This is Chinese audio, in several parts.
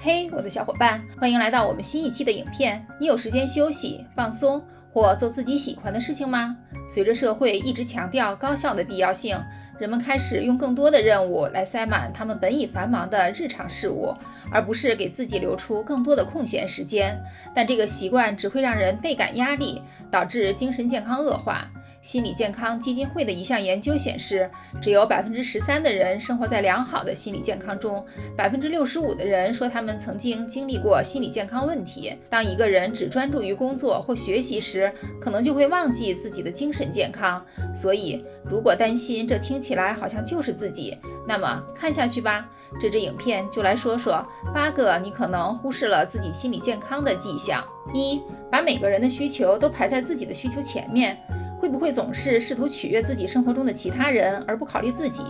嘿，我的小伙伴，欢迎来到我们新一期的影片。你有时间休息、放松或做自己喜欢的事情吗？随着社会一直强调高效的必要性，人们开始用更多的任务来塞满他们本已繁忙的日常事务，而不是给自己留出更多的空闲时间。但这个习惯只会让人倍感压力，导致精神健康恶化。心理健康基金会的一项研究显示，只有 13% 的人生活在良好的心理健康中， 65% 的人说他们曾经经历过心理健康问题。当一个人只专注于工作或学习时，可能就会忘记自己的精神健康。所以如果担心这听起来好像就是自己，那么看下去吧。这支影片就来说说8个你可能忽视了自己心理健康的迹象。1. 把每个人的需求都排在自己的需求前面。会不会总是试图取悦自己生活中的其他人，而不考虑自己？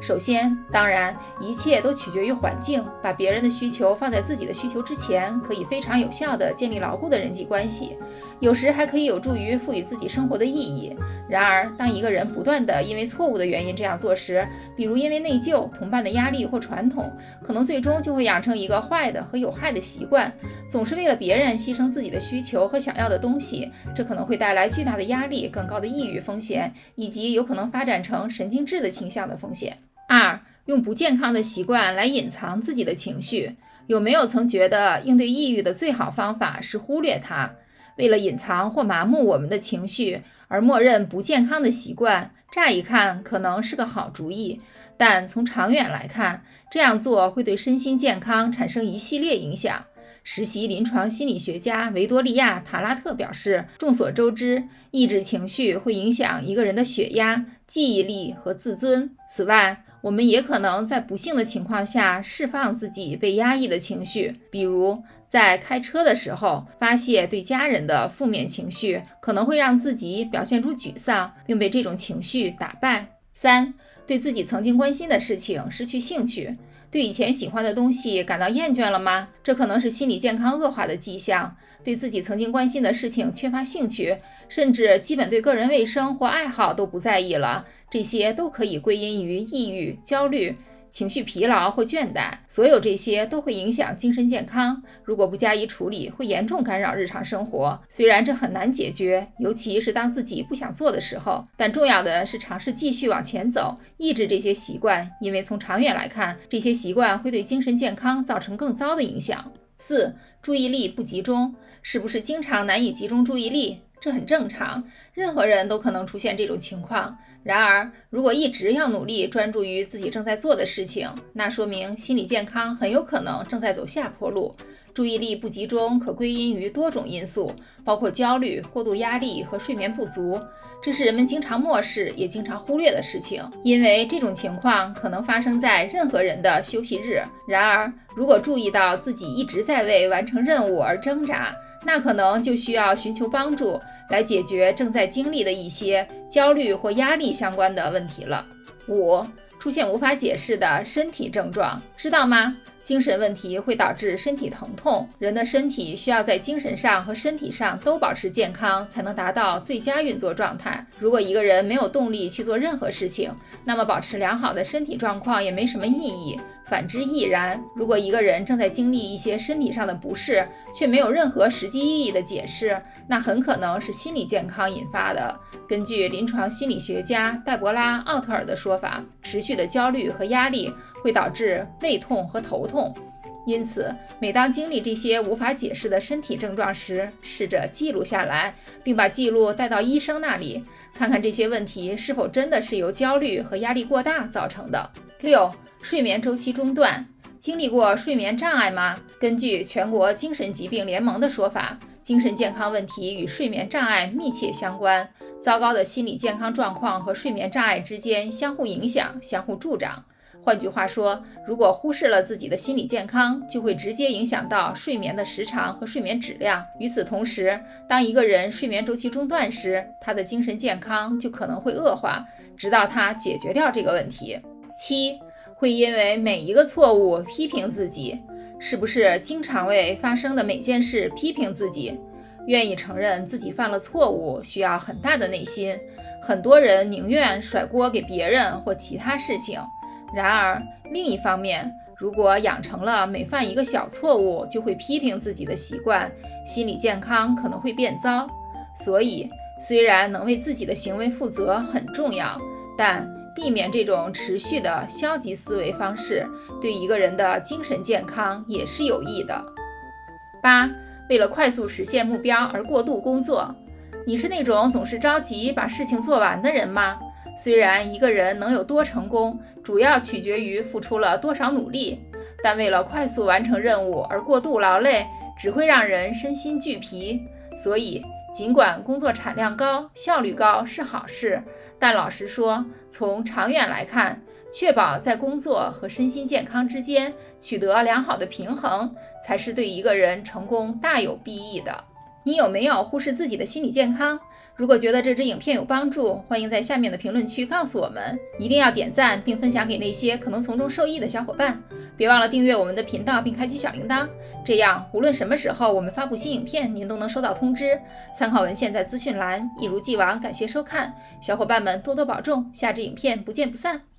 首先，当然，一切都取决于环境。把别人的需求放在自己的需求之前，可以非常有效地建立牢固的人际关系，有时还可以有助于赋予自己生活的意义。然而，当一个人不断地因为错误的原因这样做时，比如因为内疚、同伴的压力或传统，可能最终就会养成一个坏的和有害的习惯，总是为了别人牺牲自己的需求和想要的东西。这可能会带来巨大的压力、更高的抑郁风险，以及有可能发展成神经质的倾向的风险。2. 用不健康的习惯来隐藏自己的情绪。有没有曾觉得应对抑郁的最好方法是忽略它？为了隐藏或麻木我们的情绪而默认不健康的习惯，乍一看可能是个好主意，但从长远来看，这样做会对身心健康产生一系列影响。实习临床心理学家维多利亚·塔拉特表示，众所周知，抑制情绪会影响一个人的血压、记忆力和自尊。此外，我们也可能在不幸的情况下释放自己被压抑的情绪，比如在开车的时候发泄对家人的负面情绪，可能会让自己表现出沮丧，并被这种情绪打败。3. 对自己曾经关心的事情失去兴趣。对以前喜欢的东西感到厌倦了吗？这可能是心理健康恶化的迹象。对自己曾经关心的事情缺乏兴趣，甚至基本对个人卫生或爱好都不在意了，这些都可以归因于抑郁、焦虑、情绪疲劳或倦怠。所有这些都会影响精神健康，如果不加以处理，会严重干扰日常生活。虽然这很难解决，尤其是当自己不想做的时候，但重要的是尝试继续往前走，抑制这些习惯，因为从长远来看，这些习惯会对精神健康造成更糟的影响。4. 注意力不集中。是不是经常难以集中注意力？这很正常，任何人都可能出现这种情况。然而，如果一直要努力专注于自己正在做的事情，那说明心理健康很有可能正在走下坡路。注意力不集中可归因于多种因素，包括焦虑、过度压力和睡眠不足，这是人们经常漠视也经常忽略的事情，因为这种情况可能发生在任何人的休息日。然而，如果注意到自己一直在为完成任务而挣扎，那可能就需要寻求帮助来解决正在经历的一些焦虑或压力相关的问题了。5. 出现无法解释的身体症状，知道吗？精神问题会导致身体疼痛，人的身体需要在精神上和身体上都保持健康，才能达到最佳运作状态。如果一个人没有动力去做任何事情，那么保持良好的身体状况也没什么意义。反之亦然，如果一个人正在经历一些身体上的不适，却没有任何实际意义的解释，那很可能是心理健康引发的。根据临床心理学家黛博拉·奥特尔的说法，持续的焦虑和压力会导致胃痛和头痛。因此，每当经历这些无法解释的身体症状时，试着记录下来，并把记录带到医生那里，看看这些问题是否真的是由焦虑和压力过大造成的。6. 睡眠周期中断。经历过睡眠障碍吗？根据全国精神疾病联盟的说法，精神健康问题与睡眠障碍密切相关，糟糕的心理健康状况和睡眠障碍之间相互影响、相互助长。换句话说，如果忽视了自己的心理健康，就会直接影响到睡眠的时长和睡眠质量。与此同时，当一个人睡眠周期中断时，他的精神健康就可能会恶化，直到他解决掉这个问题。7. 会因为每一个错误批评自己。是不是经常为发生的每件事批评自己？愿意承认自己犯了错误需要很大的内心，很多人宁愿甩锅给别人或其他事情。然而，另一方面，如果养成了每犯一个小错误就会批评自己的习惯，心理健康可能会变糟。所以，虽然能为自己的行为负责很重要，但避免这种持续的消极思维方式，对一个人的精神健康也是有益的。8. 为了快速实现目标而过度工作。你是那种总是着急把事情做完的人吗？虽然一个人能有多成功，主要取决于付出了多少努力，但为了快速完成任务而过度劳累，只会让人身心俱疲。所以，尽管工作产量高、效率高是好事，但老实说，从长远来看，确保在工作和身心健康之间取得良好的平衡，才是对一个人成功大有裨益的。你有没有忽视自己的心理健康？如果觉得这支影片有帮助，欢迎在下面的评论区告诉我们，一定要点赞并分享给那些可能从中受益的小伙伴。别忘了订阅我们的频道并开启小铃铛，这样无论什么时候我们发布新影片，您都能收到通知。参考文献在资讯栏。一如既往，感谢收看，小伙伴们多多保重，下支影片不见不散。